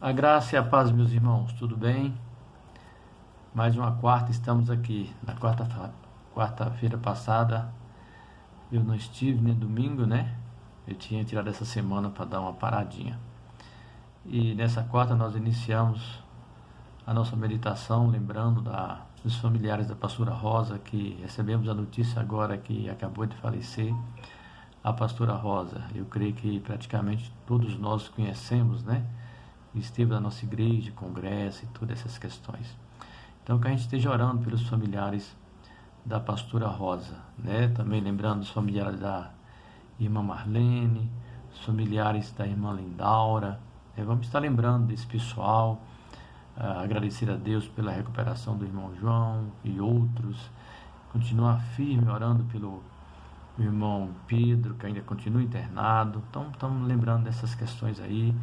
A graça e a paz, meus irmãos, tudo bem? Mais uma quarta, estamos aqui. Na quarta-feira passada, eu não estive, nem domingo, né? Eu tinha tirado essa semana para dar uma paradinha. E nessa quarta nós iniciamos a nossa meditação, lembrando dos familiares da pastora Rosa, que recebemos a notícia agora que acabou de falecer. A pastora Rosa, eu creio que praticamente todos nós conhecemos, né? Esteve na nossa igreja, congresso e todas essas questões. Então que a gente esteja orando pelos familiares da pastora Rosa, né? Também lembrando os familiares da irmã Marlene, os familiares da irmã Lindaura, né? Vamos estar lembrando desse pessoal, agradecer a Deus pela recuperação do irmão João e outros, continuar firme orando pelo irmão Pedro, que ainda continua internado. Então estamos lembrando dessas questões aí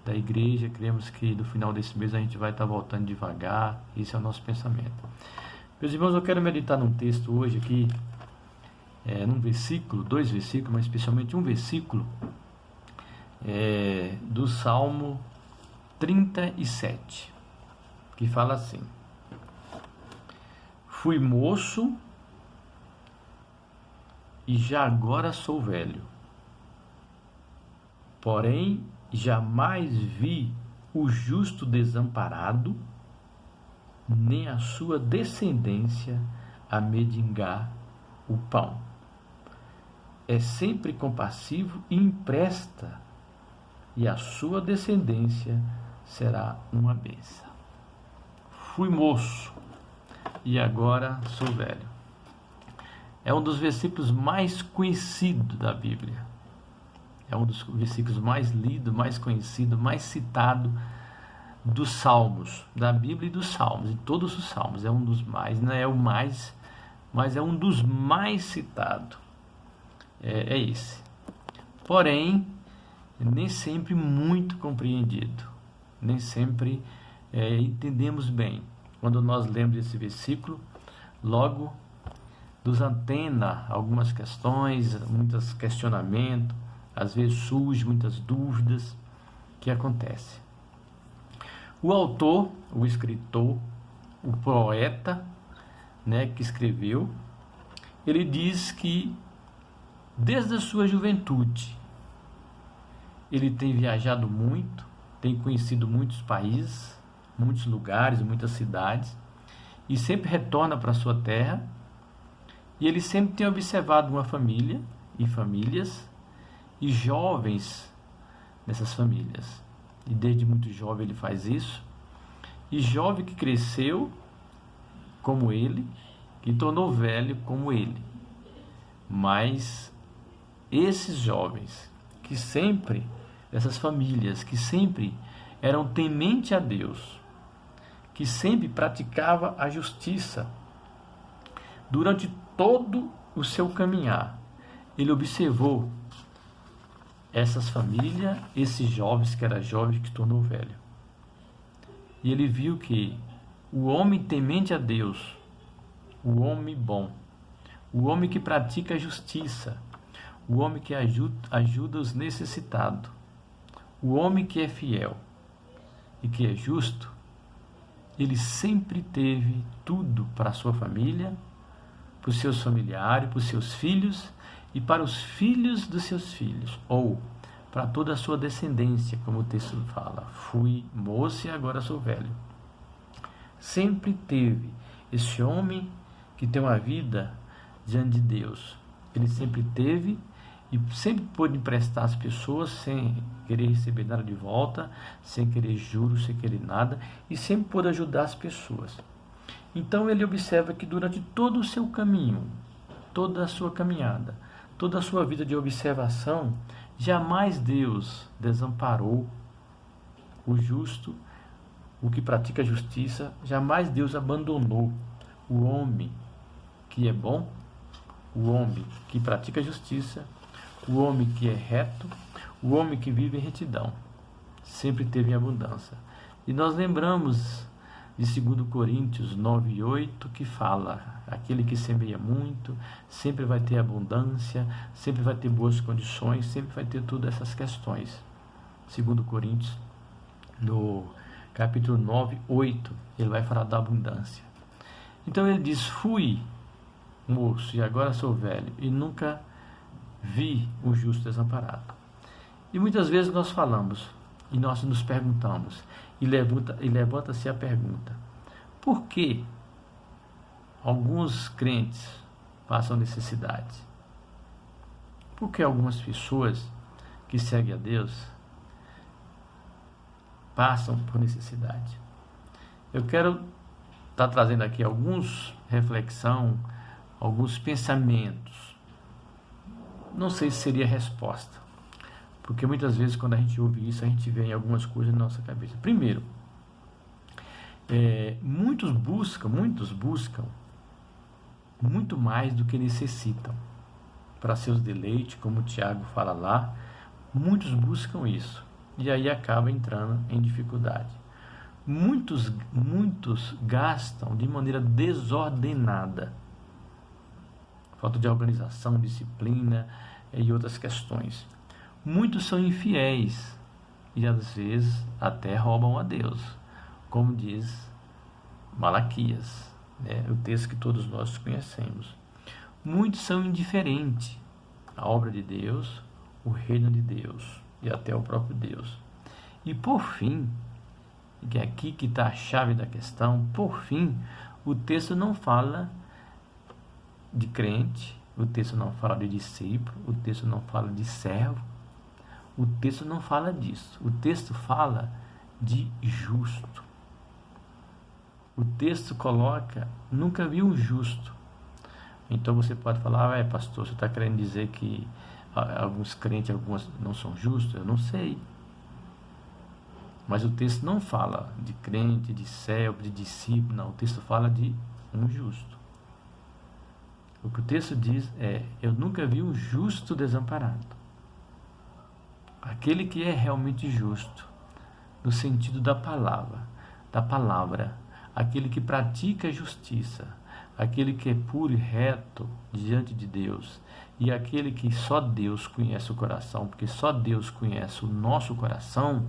da igreja. Cremos que no final desse mês a gente vai estar voltando devagar. Esse é o nosso pensamento. Meus irmãos, eu quero meditar num texto hoje aqui, num versículo, dois versículos, mas especialmente um versículo do Salmo 37, que fala assim: fui moço e já agora sou velho, porém jamais vi o justo desamparado, nem a sua descendência a mendigar o pão. É sempre compassivo e empresta, e a sua descendência será uma bênção. Fui moço e agora sou velho. É um dos versículos mais conhecidos da Bíblia. É um dos versículos mais lidos, mais conhecidos, mais citado dos Salmos, da Bíblia e dos Salmos, de todos os Salmos. É um dos mais, não é o mais, mas é um dos mais citados. É esse. Porém, nem sempre muito compreendido. Nem sempre entendemos bem. Quando nós lemos esse versículo, logo nos antena algumas questões, muitos questionamentos. Às vezes surgem muitas dúvidas que acontecem. O autor, o escritor, o poeta, né, que escreveu, ele diz que desde a sua juventude ele tem viajado muito, tem conhecido muitos países, muitos lugares, muitas cidades, e sempre retorna para a sua terra, e ele sempre tem observado uma família e famílias e jovens nessas famílias. E desde muito jovem ele faz isso. E jovem que cresceu como ele, que tornou velho como ele. Mas esses jovens que sempre, dessas famílias, que sempre eram temente a Deus, que sempre praticava a justiça, durante todo o seu caminhar, ele observou essas famílias, esses jovens que era jovem que tornou velho. E ele viu que o homem temente a Deus, o homem bom, o homem que pratica a justiça, o homem que ajuda os necessitados, o homem que é fiel e que é justo, ele sempre teve tudo para a sua família, para os seus familiares, para os seus filhos e para os filhos dos seus filhos, ou para toda a sua descendência, como o texto fala. Fui moço e agora sou velho. Sempre teve esse homem que tem uma vida diante de Deus. Ele sempre teve e sempre pôde emprestar às pessoas sem querer receber nada de volta, sem querer juros, sem querer nada, e sempre pôde ajudar as pessoas. Então ele observa que durante todo o seu caminho, toda a sua caminhada, toda a sua vida de observação, jamais Deus desamparou o justo, o que pratica a justiça, jamais Deus abandonou o homem que é bom, o homem que pratica a justiça, o homem que é reto, o homem que vive em retidão. Sempre teve em abundância. E nós lembramos de 2 Coríntios 9:8, que fala: aquele que semeia muito, sempre vai ter abundância, sempre vai ter boas condições, sempre vai ter todas essas questões. 2 Coríntios no capítulo 9, 8, ele vai falar da abundância. Então ele diz: fui moço e agora sou velho e nunca vi o justo desamparado. E muitas vezes nós falamos e nós nos perguntamos, e levanta-se a pergunta: por que alguns crentes passam necessidade? Por que algumas pessoas que seguem a Deus passam por necessidade? Eu quero estar trazendo aqui alguns reflexão, alguns pensamentos. Não sei se seria resposta, porque muitas vezes quando a gente ouve isso, a gente vê algumas coisas na nossa cabeça. Primeiro, muitos buscam muito mais do que necessitam para seus deleites, como o Tiago fala lá. Muitos buscam isso e aí acaba entrando em dificuldade. Muitos gastam de maneira desordenada, falta de organização, disciplina e outras questões. Muitos são infiéis e às vezes até roubam a Deus, como diz Malaquias, o texto que todos nós conhecemos. Muitos são indiferentes à obra de Deus, o reino de Deus e até o próprio Deus. E por fim, que é aqui que está a chave da questão, por fim, o texto não fala de crente, o texto não fala de discípulo, o texto não fala de servo, o texto não fala disso. O texto fala de justo. O texto coloca: nunca vi um justo. Então você pode falar: pastor, você está querendo dizer que alguns crentes, alguns não são justos? Eu não sei. Mas o texto não fala de crente, de servo, de discípulo, não. O texto fala de um justo. O que o texto diz é: eu nunca vi um justo desamparado. Aquele que é realmente justo, no sentido da palavra, aquele que pratica a justiça, aquele que é puro e reto diante de Deus, e aquele que só Deus conhece o coração, porque só Deus conhece o nosso coração.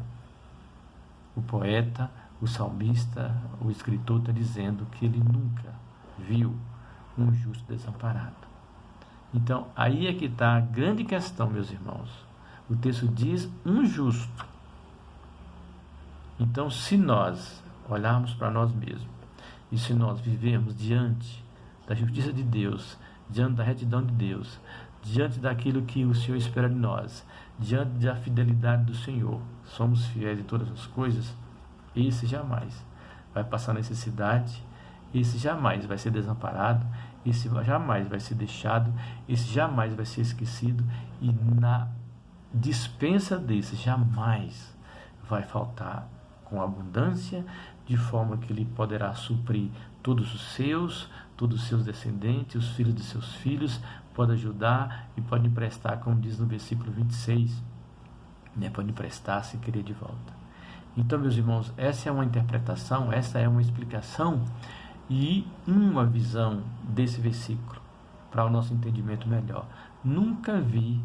O poeta, o salmista, o escritor está dizendo que ele nunca viu um justo desamparado. Então, aí é que está a grande questão, meus irmãos. O texto diz um justo. Então, se nós olharmos para nós mesmos, e se nós vivemos diante da justiça de Deus, diante da retidão de Deus, diante daquilo que o Senhor espera de nós, diante da fidelidade do Senhor, somos fiéis em todas as coisas, esse jamais vai passar necessidade, esse jamais vai ser desamparado, esse jamais vai ser deixado, esse jamais vai ser esquecido, e na dispensa desse jamais vai faltar com abundância, de forma que ele poderá suprir todos os seus descendentes, os filhos de seus filhos, pode ajudar e pode emprestar, como diz no versículo 26, pode emprestar se querer de volta. Então, meus irmãos, essa é uma interpretação, essa é uma explicação e uma visão desse versículo para o nosso entendimento melhor. Nunca vi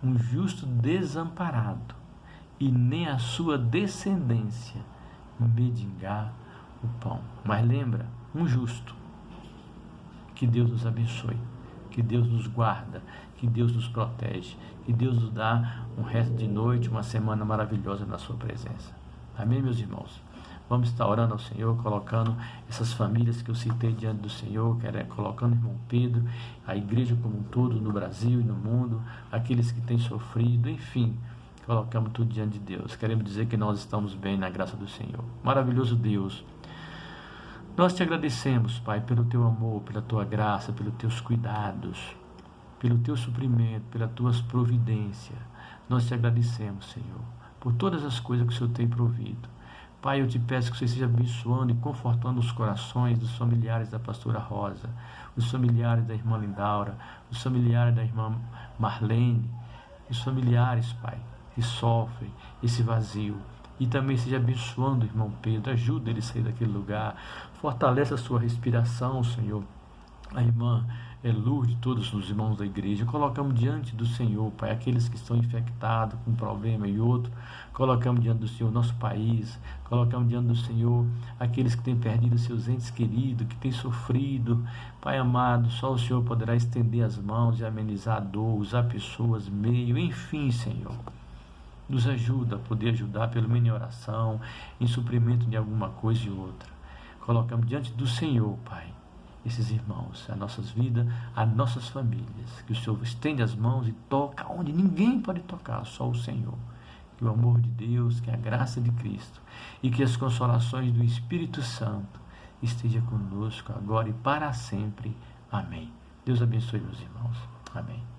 um justo desamparado e nem a sua descendência mendigar o pão. Mas lembra, um justo. Que Deus nos abençoe, que Deus nos guarda, que Deus nos protege, que Deus nos dá um resto de noite, uma semana maravilhosa na sua presença. Amém, meus irmãos? Vamos estar orando ao Senhor, colocando essas famílias que eu citei diante do Senhor, colocando o irmão Pedro, a igreja como um todo no Brasil e no mundo, aqueles que têm sofrido, enfim, colocamos tudo diante de Deus. Queremos dizer que nós estamos bem na graça do Senhor. Maravilhoso Deus, nós te agradecemos, Pai, pelo teu amor, pela tua graça, pelos teus cuidados, pelo teu suprimento, pelas tuas providências. Nós te agradecemos, Senhor, por todas as coisas que o Senhor tem provido. Pai, eu te peço que o Senhor esteja abençoando e confortando os corações dos familiares da pastora Rosa, os familiares da irmã Lindaura, os familiares da irmã Marlene, os familiares, Pai, que sofrem esse vazio. E também esteja abençoando o irmão Pedro, ajuda ele a sair daquele lugar, fortaleça a sua respiração, Senhor, a irmã Lourdes, todos os irmãos da igreja, colocamos diante do Senhor, Pai, aqueles que estão infectados com um problema e outro, colocamos diante do Senhor nosso país, colocamos diante do Senhor aqueles que têm perdido seus entes queridos, que têm sofrido. Pai amado, só o Senhor poderá estender as mãos e amenizar a dor, usar pessoas, meio, enfim, Senhor. Nos ajuda a poder ajudar pelo menos em oração, em suprimento de alguma coisa e outra. Colocamos diante do Senhor, Pai, esses irmãos, as nossas vidas, as nossas famílias. Que o Senhor estende as mãos e toca onde ninguém pode tocar, só o Senhor. Que o amor de Deus, que a graça de Cristo e que as consolações do Espírito Santo esteja conosco agora e para sempre. Amém. Deus abençoe meus irmãos. Amém.